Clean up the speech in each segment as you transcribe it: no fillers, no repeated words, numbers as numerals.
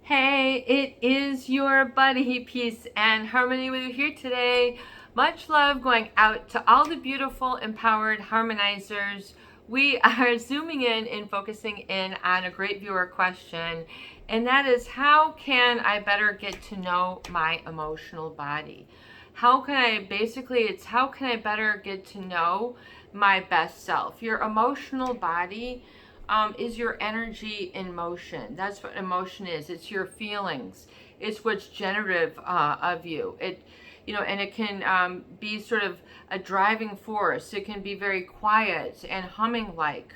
Hey, it is your buddy, Peace and Harmony with you here today. Much love going out to all the beautiful, empowered harmonizers. We are zooming in and focusing in on a great viewer question, and that is, how can I better get to know my emotional body? How can I better get to know my best self? Your emotional body is your energy in motion. That's what emotion is. It's your feelings. It's what's generative of you. And it can be sort of a driving force. It can be very quiet and humming like,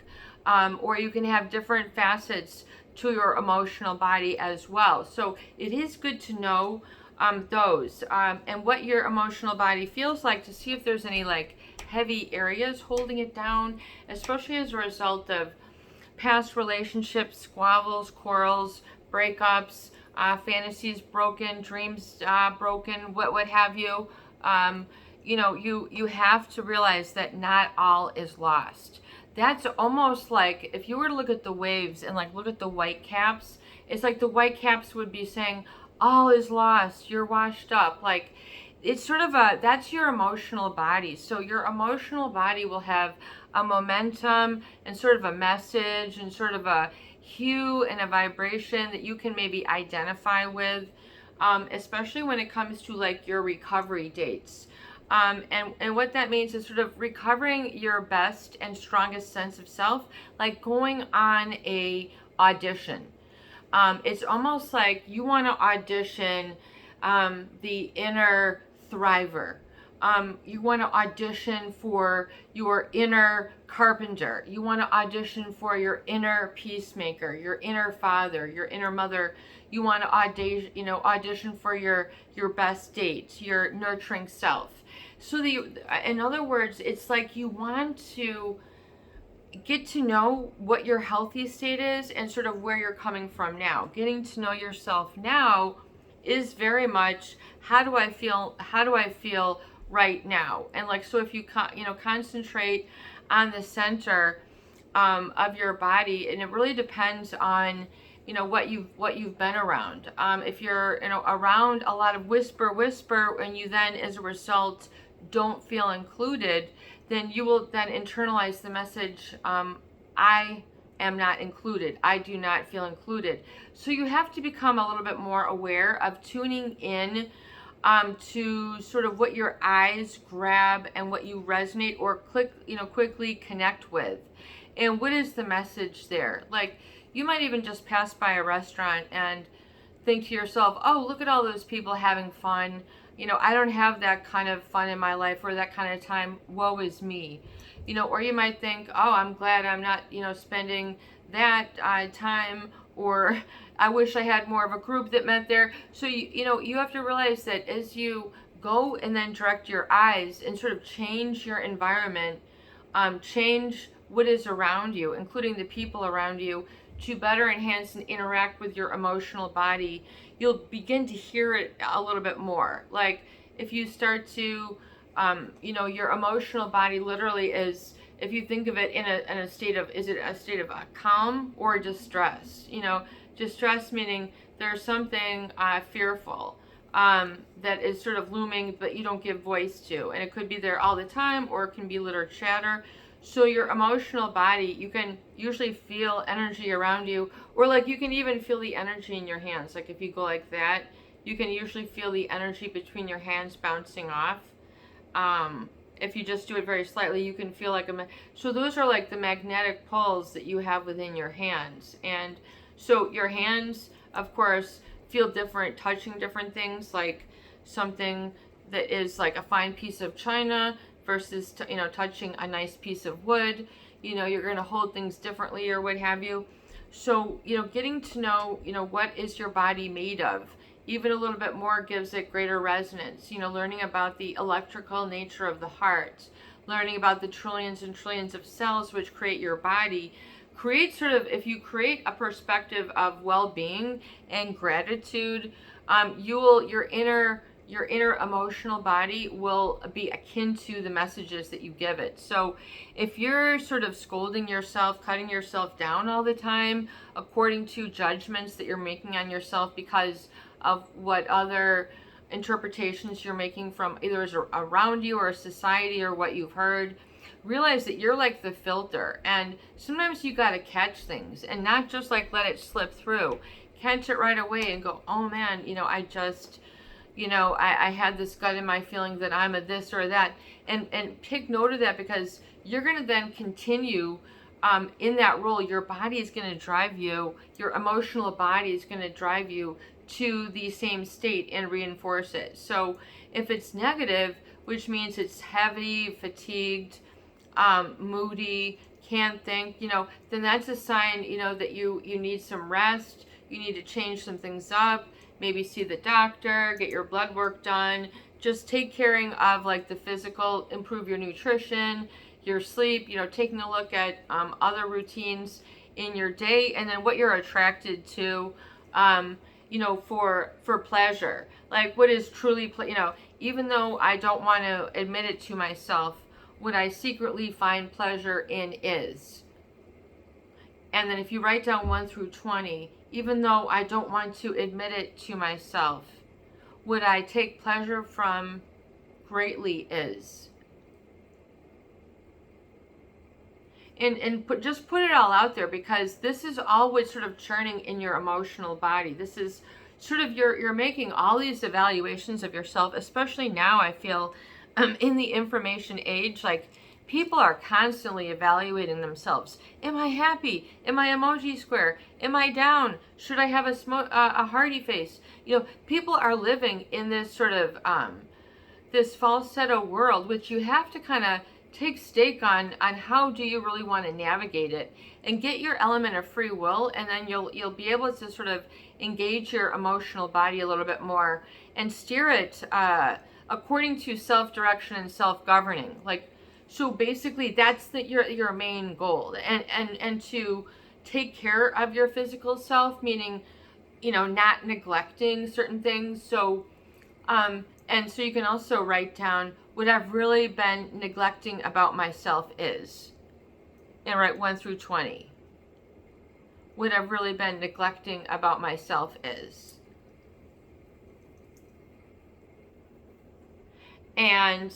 or you can have different facets to your emotional body as well. So it is good to know those and what your emotional body feels like, to see if there's any like heavy areas holding it down, especially as a result of past relationships, squabbles, quarrels, breakups, fantasies broken, dreams broken, what have you. You have to realize that not all is lost. That's almost like if you were to look at the waves and like look at the white caps. It's like the white caps would be saying, all is lost, you're washed up. Like, it's sort of that's your emotional body. So your emotional body will have a momentum and sort of a message and sort of a hue and a vibration that you can maybe identify with, especially when it comes to like your recovery dates. And what that means is sort of recovering your best and strongest sense of self, like going on a audition. It's almost like you want to audition the inner thriver. You want to audition for your inner carpenter. You want to audition for your inner peacemaker, your inner father, your inner mother. You want to audition for your best date, your nurturing self. So in other words, it's like you want to get to know what your healthy state is and sort of where you're coming from now. Getting to know yourself now is very much, how do I feel right now? And like, so if you concentrate on the center of your body, and it really depends on what you've been around. If you're around a lot of whisper, and you then as a result don't feel included, then you will then internalize the message, I am not included. I do not feel included. So you have to become a little bit more aware of tuning in to sort of what your eyes grab and what you resonate or quickly connect with. And what is the message there? Like, you might even just pass by a restaurant and think to yourself, oh, look at all those people having fun. I don't have that kind of fun in my life or that kind of time. Woe is me. Or you might think, oh, I'm glad I'm not, spending that time, or I wish I had more of a group that met there. So, you have to realize that as you go and then direct your eyes and sort of change your environment, change what is around you, including the people around you, to better enhance and interact with your emotional body, you'll begin to hear it a little bit more. Like, if you start to, your emotional body literally is, if you think of it in a state of, is it a state of calm or distress? Distress meaning there's something fearful that is sort of looming, but you don't give voice to. And it could be there all the time, or it can be litter chatter. So your emotional body, you can usually feel energy around you, or like you can even feel the energy in your hands. Like if you go like that, you can usually feel the energy between your hands bouncing off. If you just do it very slightly, you can feel like so those are like the magnetic poles that you have within your hands. And so your hands, of course, feel different, touching different things, like something that is like a fine piece of china versus touching a nice piece of wood. You're going to hold things differently or what have you. So getting to know what is your body made of even a little bit more gives it greater resonance. Learning about the electrical nature of the heart, learning about the trillions and trillions of cells which create your body, create sort of, if you create a perspective of well-being and gratitude, your inner your inner emotional body will be akin to the messages that you give it. So if you're sort of scolding yourself, cutting yourself down all the time, according to judgments that you're making on yourself because of what other interpretations you're making from either around you or society or what you've heard, realize that you're like the filter, and sometimes you got to catch things and not just like let it slip through. Catch it right away and go, oh man, I just, I had this gut in my feeling that I'm a this or that, and take note of that, because you're going to then continue in that role. Your body is going to drive you, your emotional body is going to drive you to the same state and reinforce it. So if it's negative, which means it's heavy, fatigued, moody, can't think, then that's a sign, that you need some rest. You need to change some things up, maybe see the doctor, get your blood work done, just take care of like the physical, improve your nutrition, your sleep, taking a look at other routines in your day, and then what you're attracted to, for pleasure. Like what is truly, even though I don't want to admit it to myself, what I secretly find pleasure in is. And then if you write down 1 through 20, even though I don't want to admit it to myself, what I take pleasure from greatly is. And just put it all out there, because this is all what's sort of churning in your emotional body. This is sort of, you're making all these evaluations of yourself, especially now. I feel in the information age, like people are constantly evaluating themselves. Am I happy? Am I emoji square? Am I down? Should I have a hearty face? People are living in this sort of this falsetto world, which you have to kind of take stake on how do you really want to navigate it, and get your element of free will, and then you'll be able to sort of engage your emotional body a little bit more and steer it according to self-direction and self-governing. Like, so basically that's your main goal, and to take care of your physical self, meaning not neglecting certain things. So and so you can also write down what I've really been neglecting about myself is, and write 1 through 20. What I've really been neglecting about myself is. And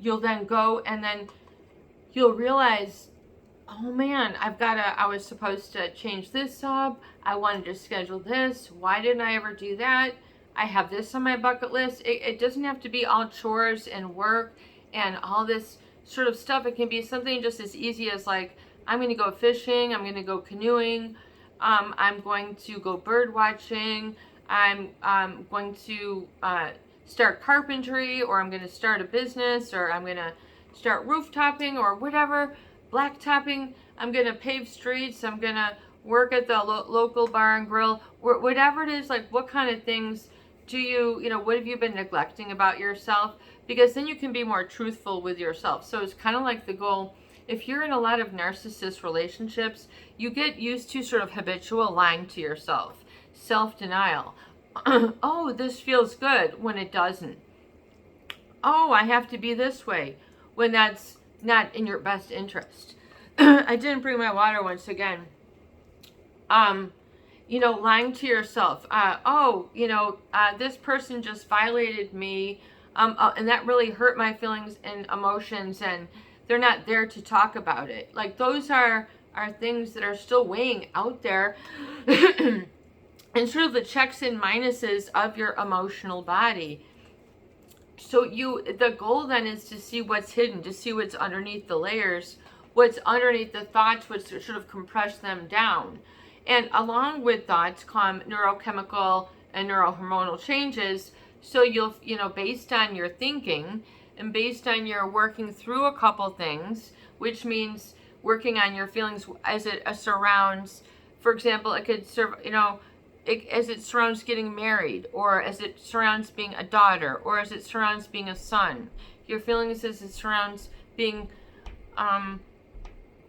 you'll then go, and then you'll realize, oh man, I was supposed to change this up. I wanted to schedule this. Why didn't I ever do that? I have this on my bucket list. It doesn't have to be all chores and work and all this sort of stuff. It can be something just as easy as like, I'm going to go fishing. I'm going to go canoeing. I'm going to go bird watching. I'm going to start carpentry, or I'm going to start a business, or I'm going to start roof-topping or whatever, blacktopping. I'm going to pave streets. I'm going to work at the local bar and grill, whatever it is. Like, what kind of things do you what have you been neglecting about yourself? Because then you can be more truthful with yourself. So it's kind of like the goal. If you're in a lot of narcissist relationships, you get used to sort of habitual lying to yourself, self-denial. Oh, this feels good, when it doesn't. Oh, I have to be this way, when that's not in your best interest. I didn't bring my water once again. Lying to yourself. This person just violated me, and that really hurt my feelings and emotions, and they're not there to talk about it. Like, those are things that are still weighing out there. And sort of the checks and minuses of your emotional body. So the goal then is to see what's hidden, to see what's underneath the layers, what's underneath the thoughts, which sort of compress them down. And along with thoughts come neurochemical and neurohormonal changes. So you'll, based on your thinking and based on your working through a couple things, which means working on your feelings as it surrounds, for example, it could serve, as it surrounds getting married, or as it surrounds being a daughter, or as it surrounds being a son. Your feelings as it surrounds being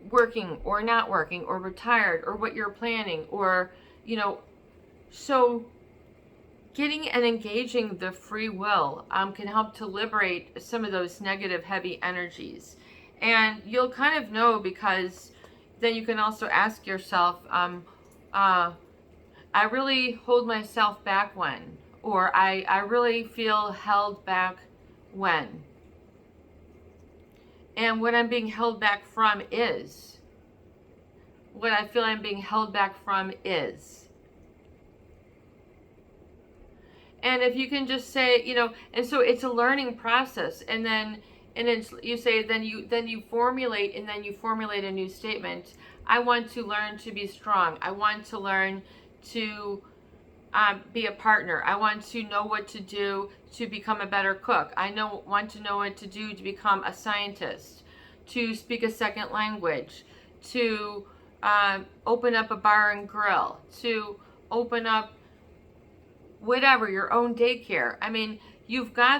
working or not working, or retired, or what you're planning, or so getting and engaging the free will can help to liberate some of those negative, heavy energies. And you'll kind of know, because then you can also ask yourself, I really hold myself back when, or I really feel held back when. And what I'm being held back from is, what I feel I'm being held back from is. And if you can just say, and so it's a learning process, and then you say, then you formulate, and then you formulate a new statement. I want to learn to be strong. I want to learn to be a partner. I want to know what to do to become a better cook. Want to know what to do to become a scientist, to speak a second language, to open up a bar and grill, to open up whatever, your own daycare. I mean,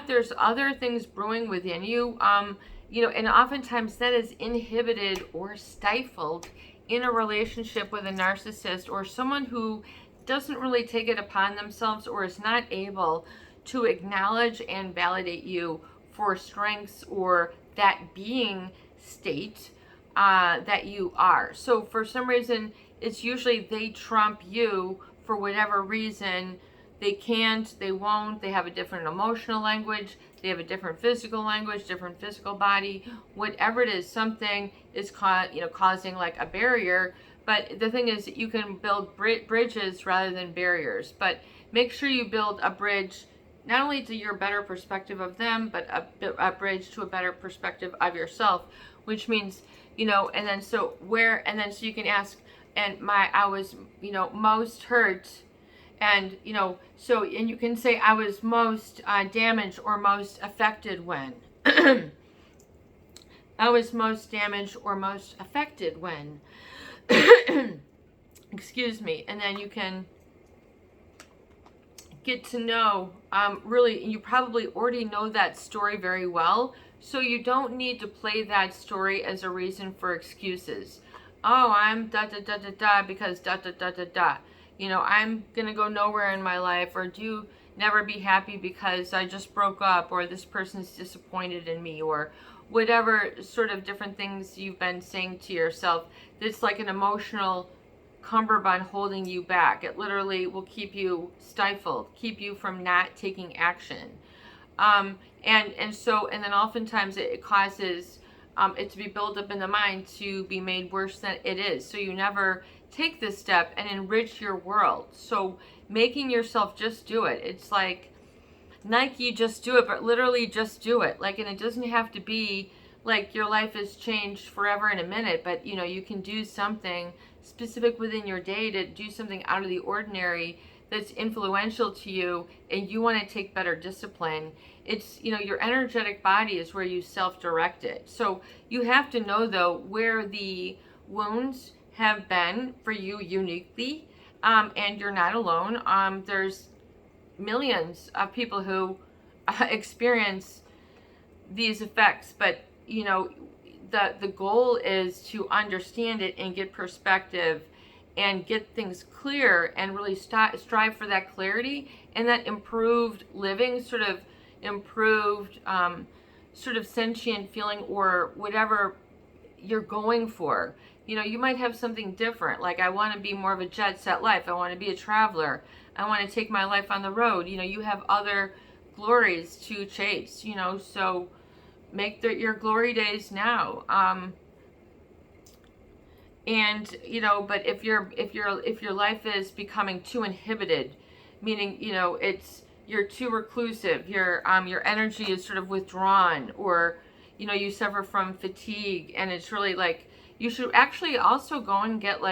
there's other things brewing within you, and oftentimes that is inhibited or stifled in a relationship with a narcissist, or someone who doesn't really take it upon themselves, or is not able to acknowledge and validate you for strengths or that being state that you are. So for some reason, it's usually they trump you for whatever reason. They can't, they won't, they have a different emotional language, they have a different physical language, different physical body, whatever it is, something is causing like a barrier. But the thing is, you can build bridges rather than barriers. But make sure you build a bridge, not only to your better perspective of them, but a bridge to a better perspective of yourself, which means, and then so you can ask, and I was, most hurt. And, and you can say, I was most damaged or most affected when. I was most damaged or most affected when. Excuse me. And then you can get to know, really, you probably already know that story very well. So you don't need to play that story as a reason for excuses. Oh, I'm da da da da da because da da da da da. I'm going to go nowhere in my life, or do never be happy because I just broke up, or this person's disappointed in me, or whatever sort of different things you've been saying to yourself. That's like an emotional cummerbund holding you back. It literally will keep you stifled, keep you from not taking action. And then oftentimes it causes it to be built up in the mind to be made worse than it is. So you never take this step and enrich your world. So making yourself just do it. It's like Nike, just do it, but literally just do it. Like, and it doesn't have to be like your life has changed forever in a minute, but you can do something specific within your day to do something out of the ordinary that's influential to you, and you want to take better discipline. It's, your energetic body is where you self-direct it. So you have to know, though, where the wounds have been for you uniquely, and you're not alone. There's millions of people who experience these effects, but the goal is to understand it and get perspective and get things clear, and really strive for that clarity and that improved living, sort of improved sort of sentient feeling, or whatever you're going for. You might have something different, like I want to be more of a jet set life, I want to be a traveler, I want to take my life on the road. You have other glories to chase, so make your glory days now. But if your life is becoming too inhibited, meaning you're too reclusive, your energy is sort of withdrawn, or you suffer from fatigue, and it's really like, you should actually also go and get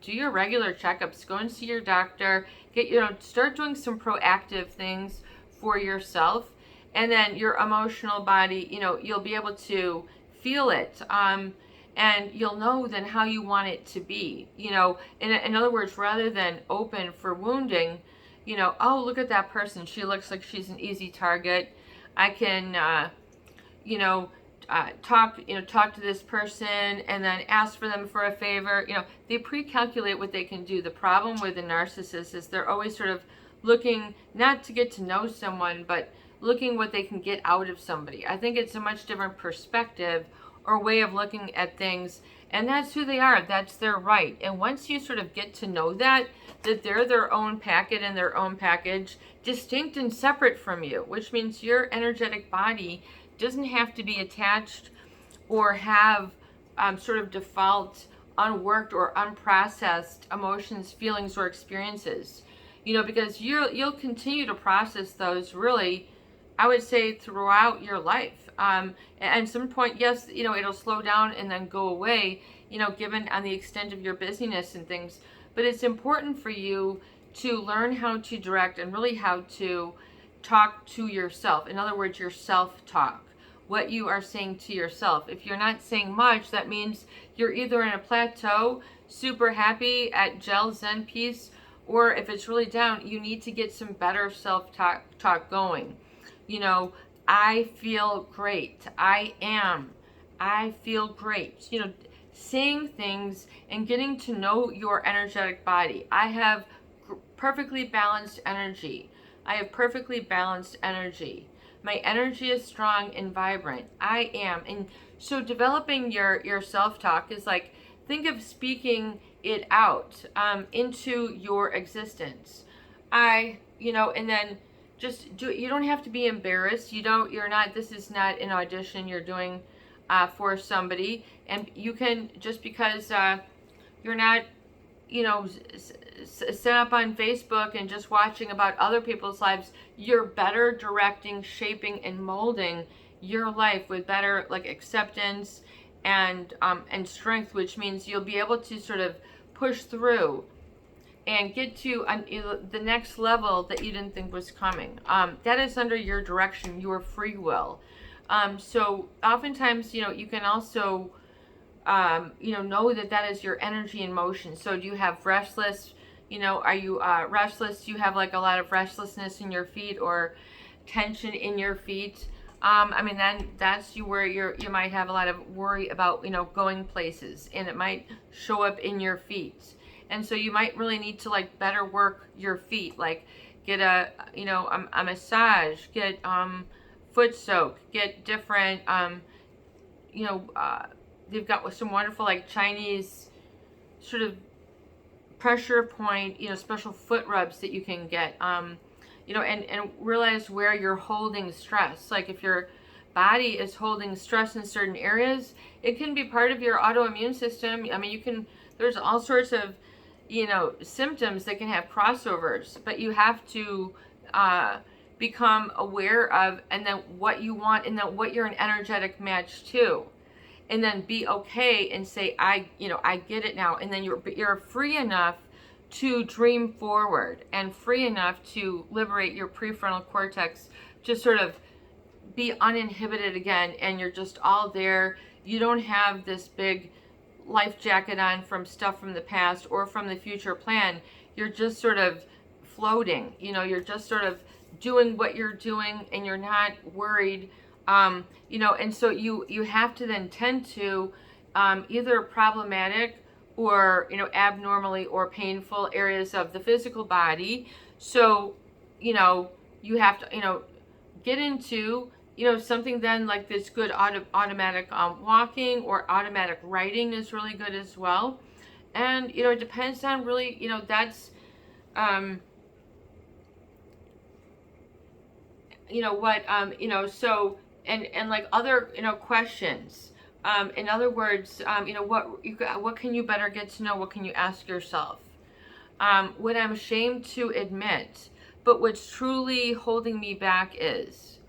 do your regular checkups, go and see your doctor, start doing some proactive things for yourself, and then your emotional body, you'll be able to feel it, and you'll know then how you want it to be. In other words, rather than open for wounding, oh, look at that person, she looks like she's an easy target, I can talk to this person and then ask for them for a favor. They pre-calculate what they can do. The problem with the narcissist is they're always sort of looking not to get to know someone, but looking what they can get out of somebody. I think it's a much different perspective or way of looking at things, and that's who they are. That's their right. And once you sort of get to know that they're their own packet and their own package, distinct and separate from you, which means your energetic body doesn't have to be attached or have sort of default unworked or unprocessed emotions, feelings, or experiences. Because you'll continue to process those, really, I would say, throughout your life. At some point, yes, it'll slow down and then go away, given on the extent of your busyness and things. But it's important for you to learn how to direct and really how to talk to yourself. In other words, your self-talk, what you are saying to yourself. If you're not saying much, that means you're either in a plateau, super happy at gel zen peace, or if it's really down, you need to get some better self-talk going. I feel great. I feel great. Saying things and getting to know your energetic body. I have perfectly balanced energy. I have perfectly balanced energy. My energy is strong and vibrant. I am. And so developing your self-talk is like, think of speaking it out into your existence. And then just do it. You don't have to be embarrassed. This is not an audition you're doing for somebody. And you can, just because you're not, set up on Facebook and just watching about other people's lives, you're better directing, shaping, and molding your life with better acceptance and strength, which means you'll be able to sort of push through and get to the next level that you didn't think was coming. That is under your direction, your free will. So oftentimes, you can also, know that is your energy in motion. So do you have restless, are you restless? Do you have a lot of restlessness in your feet or tension in your feet? Then that's where you might have a lot of worry about, going places, and it might show up in your feet. And so you might really need to better work your feet, get a massage, get foot soak, get different, they've got some wonderful Chinese sort of pressure point, special foot rubs that you can get, and realize where you're holding stress. If your body is holding stress in certain areas, it can be part of your autoimmune system. There's all sorts of, symptoms that can have crossovers, but you have to become aware of, and then what you want, and then what you're an energetic match to. And then be okay and say, I get it now. And then you're free enough to dream forward and free enough to liberate your prefrontal cortex to sort of be uninhibited again. And you're just all there. You don't have this big life jacket on from stuff from the past or from the future plan. You're just sort of floating. You're just sort of doing what you're doing, and you're not worried. And so you have to then tend to either problematic or, abnormally or painful areas of the physical body. So, you have to, get into, something then like this good automatic walking or automatic writing is really good as well. And, it depends on really, that's, so, and other, questions. In other words, what can you better get to know? What can you ask yourself? What I'm ashamed to admit, but what's truly holding me back is.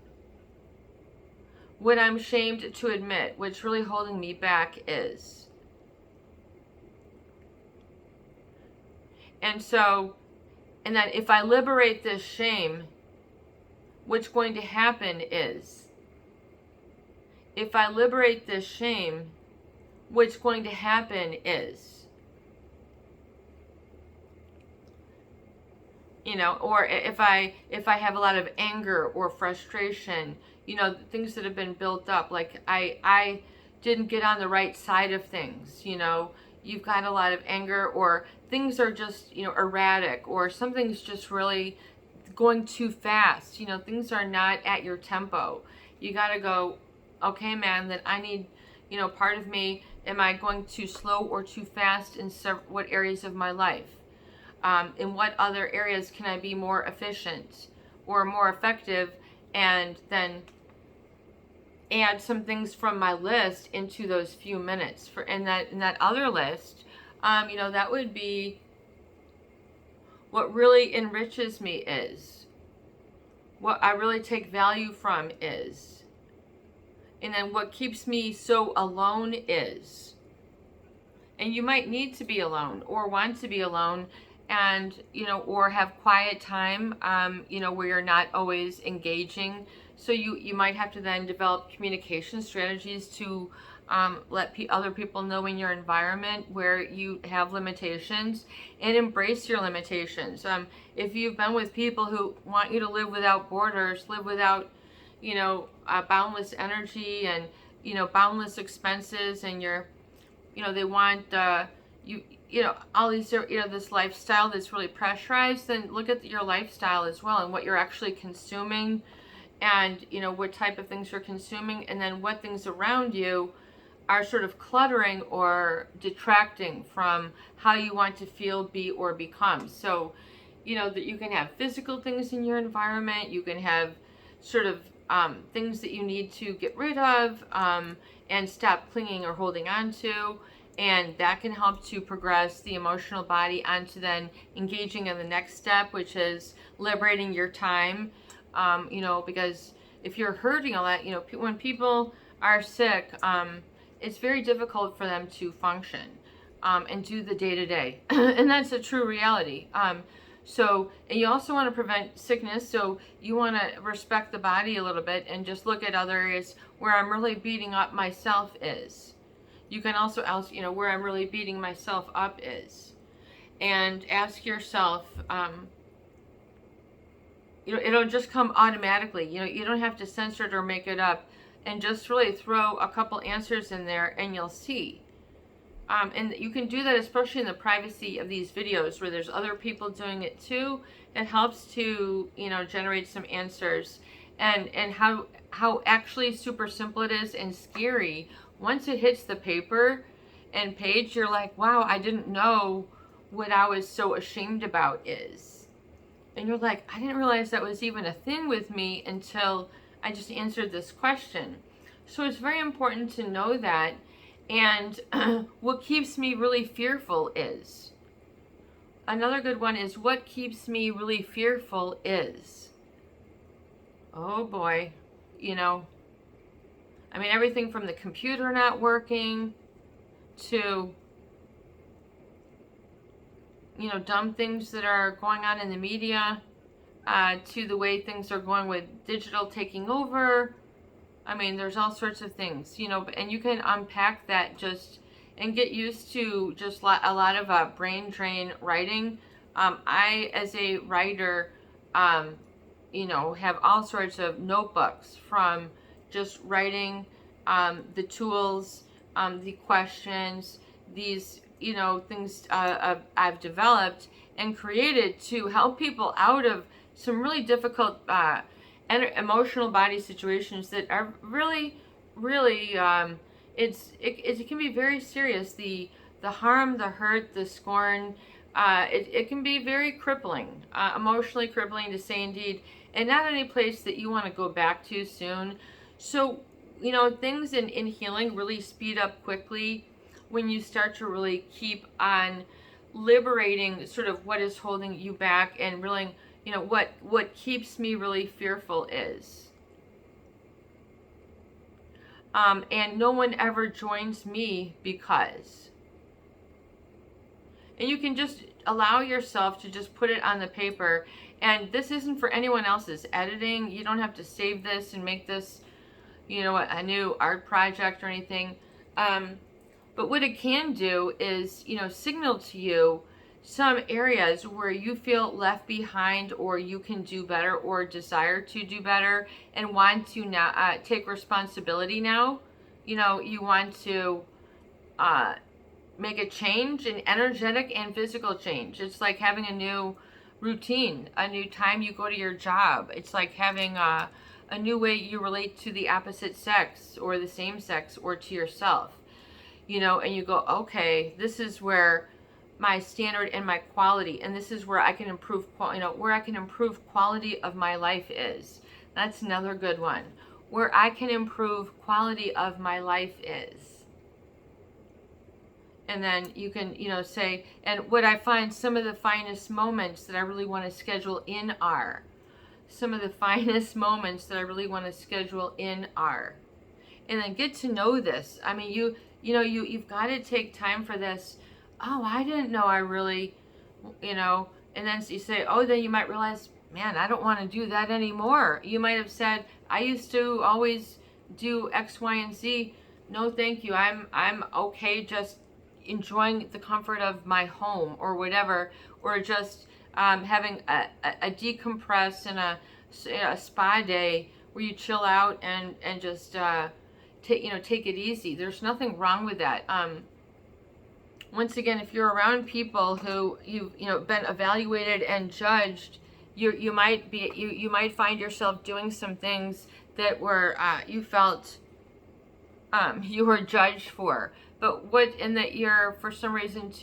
What I'm ashamed to admit, what's really holding me back is. And so, and then if I liberate this shame, what's going to happen is, if I liberate this shame, what's going to happen is, or if I have a lot of anger or frustration, things that have been built up, I didn't get on the right side of things, you've got a lot of anger, or things are just, erratic, or something's just really going too fast. You know, things are not at your tempo. You got to go, okay, man, then I need, you know, part of me, am I going too slow or too fast in what areas of my life? In what other areas can I be more efficient or more effective, and then add some things from my list into those few minutes. For in that other list, you know, that would be what really enriches me is, what I really take value from is, and then what keeps me so alone is. And you might need to be alone or want to be alone, and, you know, or have quiet time, you know, where you're not always engaging. So you might have to then develop communication strategies to let other people know in your environment where you have limitations, and embrace your limitations. If you've been with people who want you to live without borders, live without, you know, boundless energy and, you know, boundless expenses, and you're, you know, they want you know, all these, you know, this lifestyle that's really pressurized, then look at your lifestyle as well and what you're actually consuming, and, you know, what type of things you're consuming, and then what things around you are sort of cluttering or detracting from how you want to feel, be, or become. So, you know, that you can have physical things in your environment, you can have sort of things that you need to get rid of and stop clinging or holding on to. And that can help to progress the emotional body onto then engaging in the next step, which is liberating your time. You know, because if you're hurting a lot, you know, when people are sick, it's very difficult for them to function and do the day-to-day. And that's a true reality. So, and you also want to prevent sickness, so you want to respect the body a little bit and just look at other areas where I'm really beating up myself is. You can also ask, you know, where I'm really beating myself up is. And ask yourself, you know, it'll just come automatically. You know, you don't have to censor it or make it up. And just really throw a couple answers in there and you'll see. And you can do that especially in the privacy of these videos where there's other people doing it too. It helps to, you know, generate some answers. And how actually super simple it is and scary. Once it hits the paper and page, you're like, wow, I didn't know what I was so ashamed about is. And you're like, I didn't realize that was even a thing with me until I just answered this question. So it's very important to know that. And what keeps me really fearful is. Another good one is, what keeps me really fearful is. Oh boy, you know, I mean, everything from the computer not working to, you know, dumb things that are going on in the media, to the way things are going with digital taking over. I mean, there's all sorts of things, you know, and you can unpack that just and get used to just a lot of brain drain writing. I, as a writer, you know, have all sorts of notebooks from just writing the tools, the questions, these, you know, things I've developed and created to help people out of some really difficult emotional body situations that are really, really, it can be very serious. The harm, the hurt, the scorn, it can be very crippling, emotionally crippling to say indeed, and not any place that you want to go back to soon. So, you know, things in healing really speed up quickly when you start to really keep on liberating sort of what is holding you back, and really, you know, what keeps me really fearful is. And no one ever joins me because. And you can just allow yourself to just put it on the paper. And this isn't for anyone else's editing. You don't have to save this and make this, you know, a new art project or anything. But what it can do is, you know, signal to you some areas where you feel left behind, or you can do better, or desire to do better, and want to now take responsibility now. You know, you want to make a change, an energetic and physical change. It's like having a new routine, a new time you go to your job. It's like having a new way you relate to the opposite sex or the same sex or to yourself, and you go, okay, this is where my standard and my quality, and this is where I can improve, where I can improve quality of my life is. That's another good one. Where I can improve quality of my life is. And then you can, say, and what I find some of the finest moments that I really want to schedule in are. Some of the finest moments that I really want to schedule in are. And then get to know this. I mean, you've got to take time for this. Oh, I didn't know I really, and then you say, oh, then you might realize, man, I don't want to do that anymore. You might have said, I used to always do X, Y, and Z. No, thank you. I'm okay just enjoying the comfort of my home or whatever, or just having a decompress and a spa day where you chill out and just take it easy. There's nothing wrong with that. Once again, if you're around people who you've been evaluated and judged, you might find yourself doing some things that were you felt you were judged for, but that you're for some reason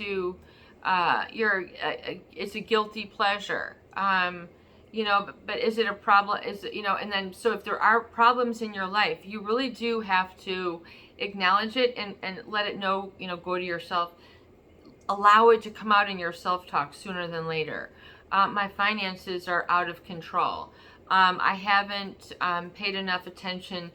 it's a guilty pleasure. But is it a problem? And then so if there are problems in your life, you really do have to acknowledge it and let it know. Go to yourself. Allow it to come out in your self-talk sooner than later. My finances are out of control. I haven't paid enough attention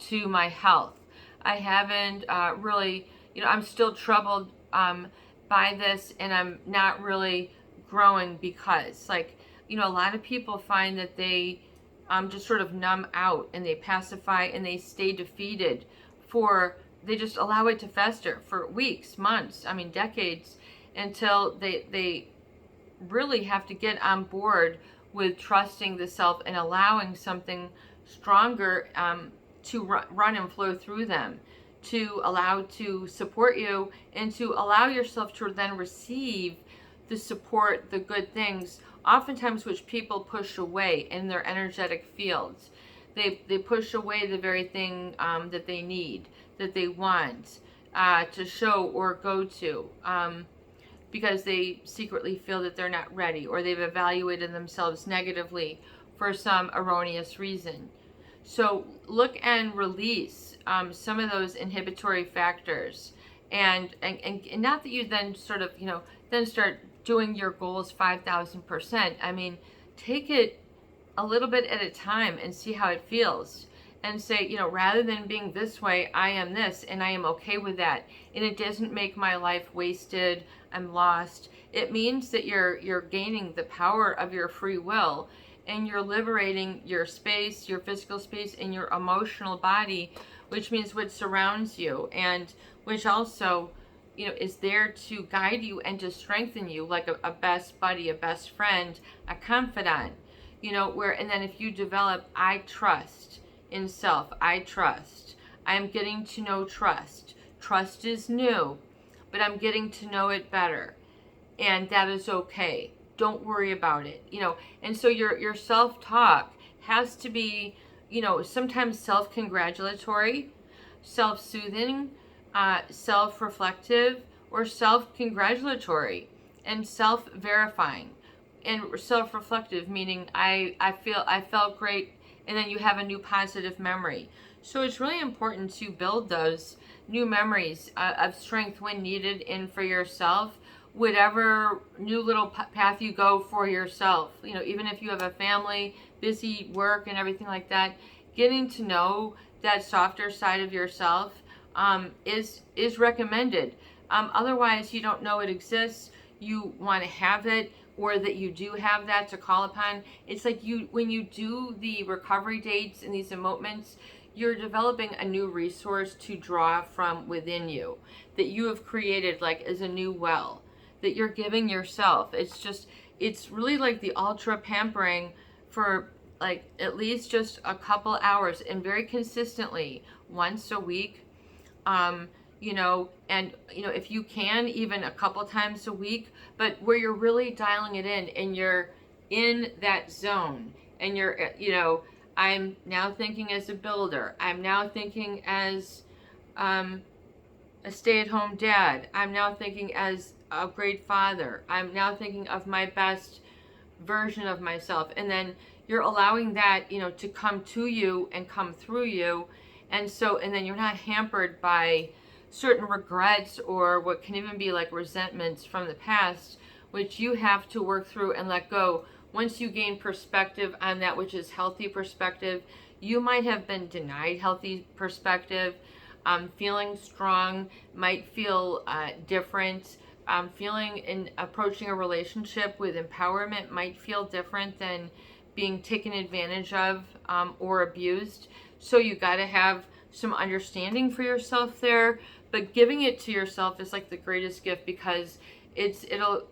to my health. I haven't really, I'm still troubled by this, and I'm not really growing because, a lot of people find that they just sort of numb out and they pacify and they stay defeated they just allow it to fester for weeks, months, decades, until they really have to get on board with trusting the self and allowing something stronger to run and flow through them, to allow to support you and to allow yourself to then receive the support, the good things, oftentimes which people push away in their energetic fields. They push away the very thing that they need, that they want to show or go to, because they secretly feel that they're not ready, or they've evaluated themselves negatively for some erroneous reason. So look and release some of those inhibitory factors, and not that you then sort of then start doing your goals 5,000%. Take it a little bit at a time and see how it feels, and say, rather than being this way, I am this, and I am okay with that, and it doesn't make my life wasted, I'm lost. It means that you're gaining the power of your free will, and you're liberating your space, your physical space, and your emotional body, which means what surrounds you, and which also is there to guide you and to strengthen you, like a best buddy, a best friend, a confidant, and then if you develop, I trust in self, I trust, I'm getting to know trust. Trust is new, but I'm getting to know it better, and that is okay. Don't worry about it, and so your self-talk has to be, sometimes self-congratulatory, self-soothing, self-reflective, or self-congratulatory, and self-verifying. And self-reflective meaning I felt great, and then you have a new positive memory. So it's really important to build those new memories of strength when needed in for yourself, whatever new little path you go for yourself. Even if you have a family, busy work and everything like that, getting to know that softer side of yourself is recommended. Otherwise, you don't know it exists. You want to have it, or that you do have that to call upon. It's like when you do the recovery dates and these moments, you're developing a new resource to draw from within you that you have created, like as a new well that you're giving yourself. It's really like the ultra pampering for like at least just a couple hours, and very consistently once a week. If you can, even a couple times a week, but where you're really dialing it in, and you're in that zone. And you're, I'm now thinking as a builder. I'm now thinking as a stay-at-home dad. I'm now thinking as a great father. I'm now thinking of my best version of myself. And then you're allowing that, to come to you and come through you. And then you're not hampered by certain regrets or what can even be like resentments from the past, which you have to work through and let go. Once you gain perspective on that which is healthy perspective, you might have been denied healthy perspective. Feeling strong might feel different. Feeling in approaching a relationship with empowerment might feel different than being taken advantage of or abused. So you got to have some understanding for yourself there. But giving it to yourself is like the greatest gift, because it'll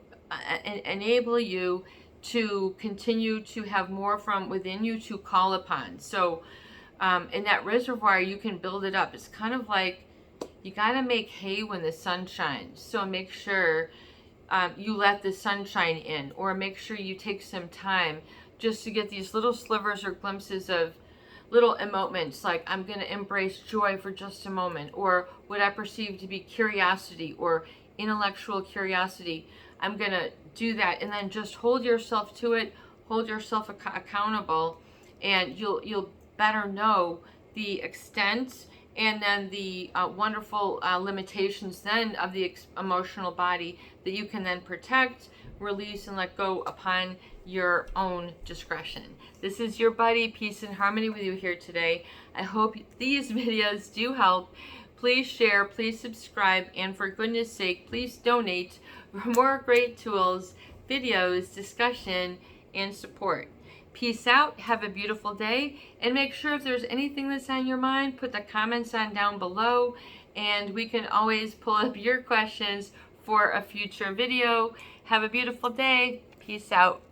enable you to continue to have more from within you to call upon. So in that reservoir, you can build it up. It's kind of like you got to make hay when the sun shines. So make sure you let the sunshine in, or make sure you take some time just to get these little slivers or glimpses of little moments, like I'm going to embrace joy for just a moment, or what I perceive to be curiosity or intellectual curiosity. I'm going to do that, and then just hold yourself to it, hold yourself accountable, and you'll better know the extent and then the wonderful limitations then of the emotional body that you can then protect, release, and let go upon your own discretion. This is your buddy, Peace and Harmony, with you here today. I hope these videos do help. Please share, please subscribe, and for goodness sake, please donate for more great tools, videos, discussion, and support. Peace out, have a beautiful day, and make sure if there's anything that's on your mind, put the comments on down below, and we can always pull up your questions for a future video. Have a beautiful day. Peace out.